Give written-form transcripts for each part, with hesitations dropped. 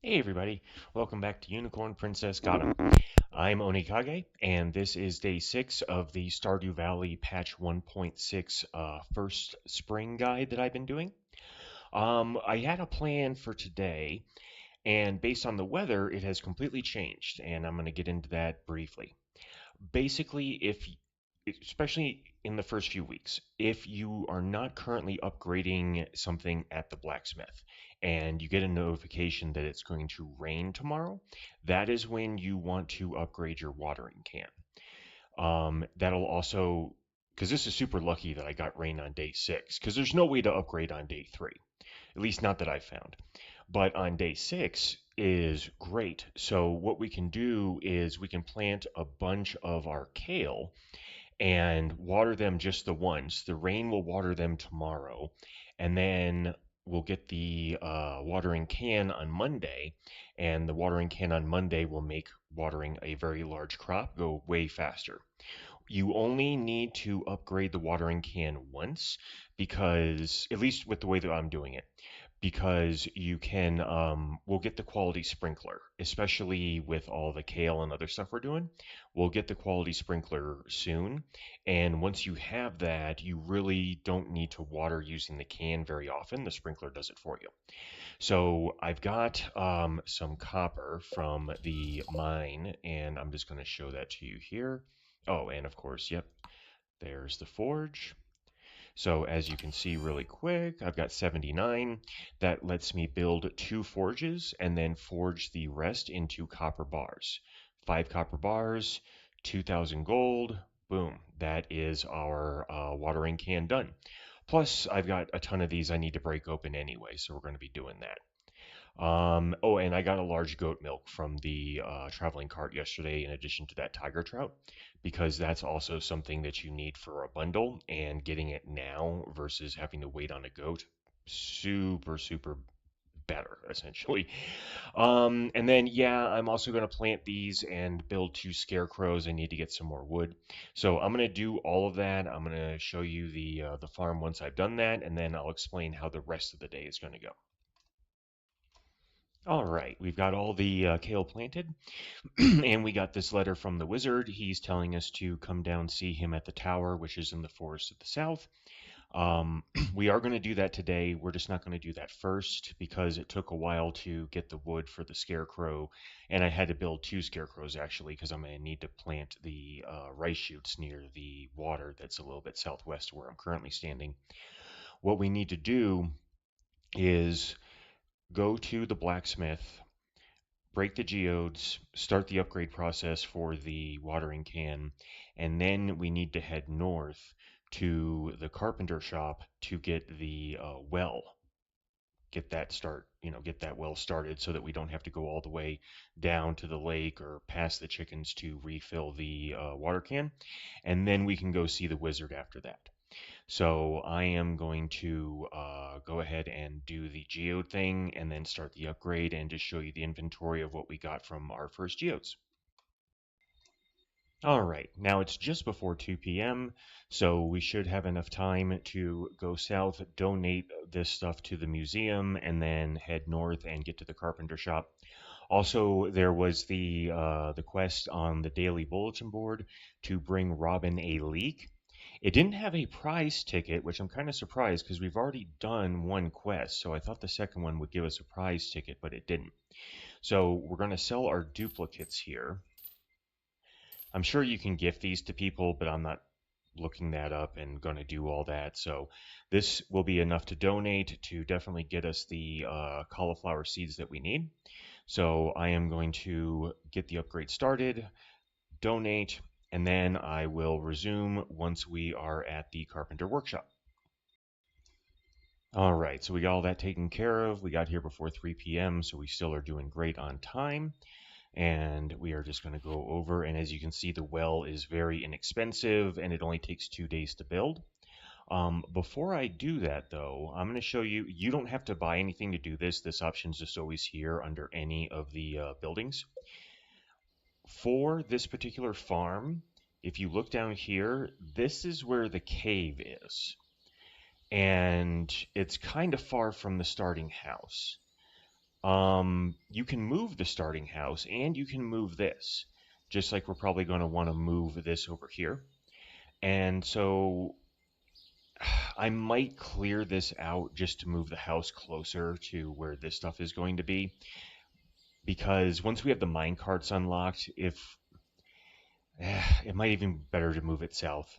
Hey everybody, welcome back to Unicorn Princess Gotham. I'm Onikage, and this is day 6 of the Stardew Valley patch 1.6 first spring guide that I've been doing. I had a plan for today, and based on the weather, it has completely changed, and I'm going to get into that briefly. Basically, especially in the first few weeks, if you are not currently upgrading something at the blacksmith and you get a notification that it's going to rain tomorrow, that is when you want to upgrade your watering can. That'll also, because this is super lucky that I got rain on day 6, because there's no way to upgrade on day 3, at least not that I found. But on day 6 is great. So what we can do is we can plant a bunch of our kale and water them just the once. The rain will water them tomorrow, and then we'll get the watering can on Monday, and the watering can on Monday will make watering a very large crop go way faster. You only need to upgrade the watering can once because, at least with the way that I'm doing it, because you can, we'll get the quality sprinkler, especially with all the kale and other stuff we're doing. We'll get the quality sprinkler soon. And once you have that, you really don't need to water using the can very often. The sprinkler does it for you. So I've got some copper from the mine, and I'm just going to show that to you here. Oh, and of course, yep, there's the forge. So as you can see really quick, I've got 79. That lets me build 2 forges and then forge the rest into copper bars. 5 copper bars, 2,000 gold. Boom, that is our watering can done. Plus, I've got a ton of these I need to break open anyway, so we're going to be doing that. Oh, and I got a large goat milk from the traveling cart yesterday in addition to that tiger trout, because that's also something that you need for a bundle, and getting it now versus having to wait on a goat, super, super better, essentially. And then, yeah, I'm also going to plant these and build 2 scarecrows. I need to get some more wood. So I'm going to do all of that. I'm going to show you the farm once I've done that, and then I'll explain how the rest of the day is going to go. All right, we've got all the kale planted, and we got this letter from the wizard. He's telling us to come down see him at the tower, which is in the forest at the south. Um, we are going to do that today. We're just not going to do that first because it took a while to get the wood for the scarecrow, and I had to build 2 scarecrows actually because I'm going to need to plant the rice shoots near the water that's a little bit southwest of where I'm currently standing. What we need to do is go to the blacksmith, break the geodes, start the upgrade process for the watering can, and then we need to head north to the carpenter shop to get the well. Get that get that well started so that we don't have to go all the way down to the lake or past the chickens to refill the water can. And then we can go see the wizard after that. So I am going to go ahead and do the geode thing and then start the upgrade and just show you the inventory of what we got from our first geodes. All right, now it's just before 2 p.m., so we should have enough time to go south, donate this stuff to the museum, and then head north and get to the carpenter shop. Also, there was the quest on the daily bulletin board to bring Robin a leek. It didn't have a prize ticket, which I'm kind of surprised because we've already done one quest, so I thought the second one would give us a prize ticket, but it didn't. So we're going to sell our duplicates here. I'm sure you can gift these to people, but I'm not looking that up and going to do all that. So this will be enough to donate to definitely get us the cauliflower seeds that we need. So I am going to get the upgrade started, donate, and then I will resume once we are at the carpenter workshop. All right, so we got all that taken care of. We got here before 3 p.m., so we still are doing great on time. And we are just going to go over, and as you can see, the well is very inexpensive, and it only takes 2 days to build. Before I do that, though, I'm going to show you, you don't have to buy anything to do this. This option is just always here under any of the buildings. For this particular farm, if you look down here, this is where the cave is. And it's kind of far from the starting house. You can move the starting house and you can move this, just like we're probably going to want to move this over here. And so I might clear this out just to move the house closer to where this stuff is going to be. Because once we have the mine carts unlocked, if it might even be better to move it south.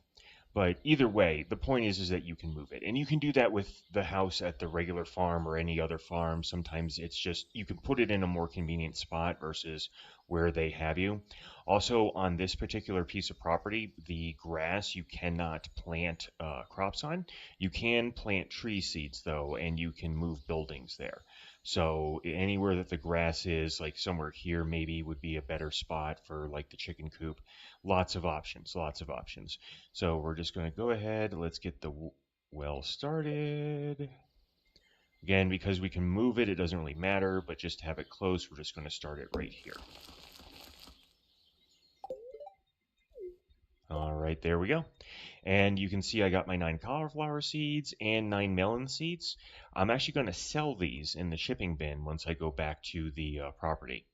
But either way, the point is that you can move it. And you can do that with the house at the regular farm or any other farm. Sometimes it's just you can put it in a more convenient spot versus where they have you. Also, on this particular piece of property, the grass you cannot plant crops on. You can plant tree seeds though, and you can move buildings there. So anywhere that the grass is, like somewhere here maybe would be a better spot for like the chicken coop. Lots of options, lots of options. So we're just going to go ahead. Let's get the well started. Again, because we can move it, it doesn't really matter, but just to have it close, we're just going to start it right here. All right, there we go. And you can see I got my 9 cauliflower seeds and 9 melon seeds. I'm actually going to sell these in the shipping bin once I go back to the property.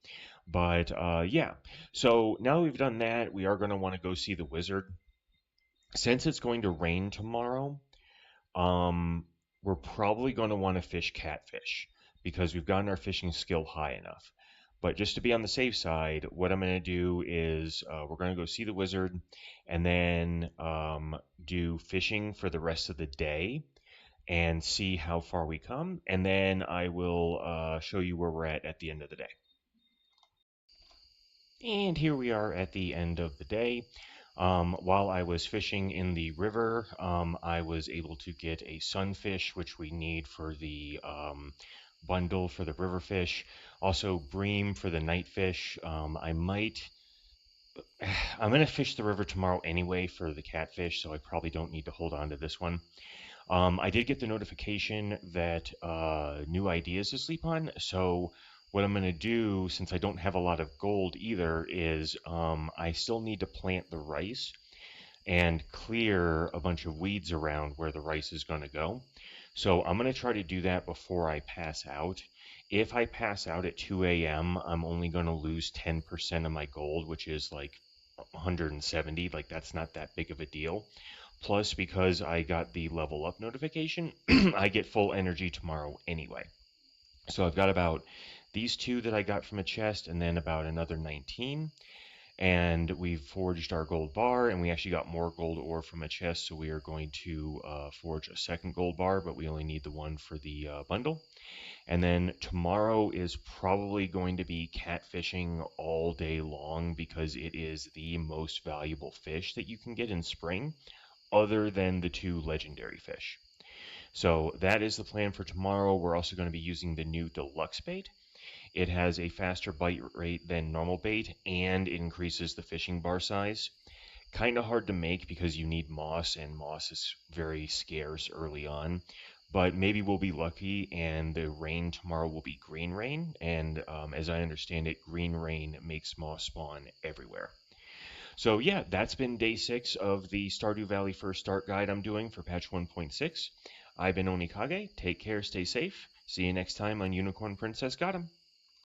But yeah, so now that we've done that, we are going to want to go see the wizard. Since it's going to rain tomorrow, um, we're probably going to want to fish catfish because we've gotten our fishing skill high enough. But just to be on the safe side, what I'm going to do is we're going to go see the wizard and then do fishing for the rest of the day and see how far we come. And then I will show you where we're at the end of the day. And here we are at the end of the day. While I was fishing in the river, I was able to get a sunfish, which we need for the bundle for the river fish. Also, bream for the night fish. I'm going to fish the river tomorrow anyway for the catfish, so I probably don't need to hold on to this one. I did get the notification that new ideas to sleep on. So what I'm going to do, since I don't have a lot of gold either, is I still need to plant the rice and clear a bunch of weeds around where the rice is going to go. So I'm going to try to do that before I pass out. If I pass out at 2 a.m., I'm only going to lose 10% of my gold, which is like 170. Like that's not that big of a deal. Plus, because I got the level up notification, I get full energy tomorrow anyway. So I've got about these two that I got from a chest and then about another 19. And we've forged our gold bar and we actually got more gold ore from a chest. So we are going to forge a second gold bar, but we only need the one for the bundle. And then tomorrow is probably going to be catfishing all day long because it is the most valuable fish that you can get in spring other than the two legendary fish. So that is the plan for tomorrow. We're also going to be using the new deluxe bait. It has a faster bite rate than normal bait and it increases the fishing bar size. Kind of hard to make because you need moss and moss is very scarce early on. But maybe we'll be lucky and the rain tomorrow will be green rain. And as I understand it, green rain makes moss spawn everywhere. So yeah, that's been day 6 of the Stardew Valley First Start Guide I'm doing for patch 1.6. I've been Onikage. Take care, stay safe. See you next time on Unicorn Princess Got 'em.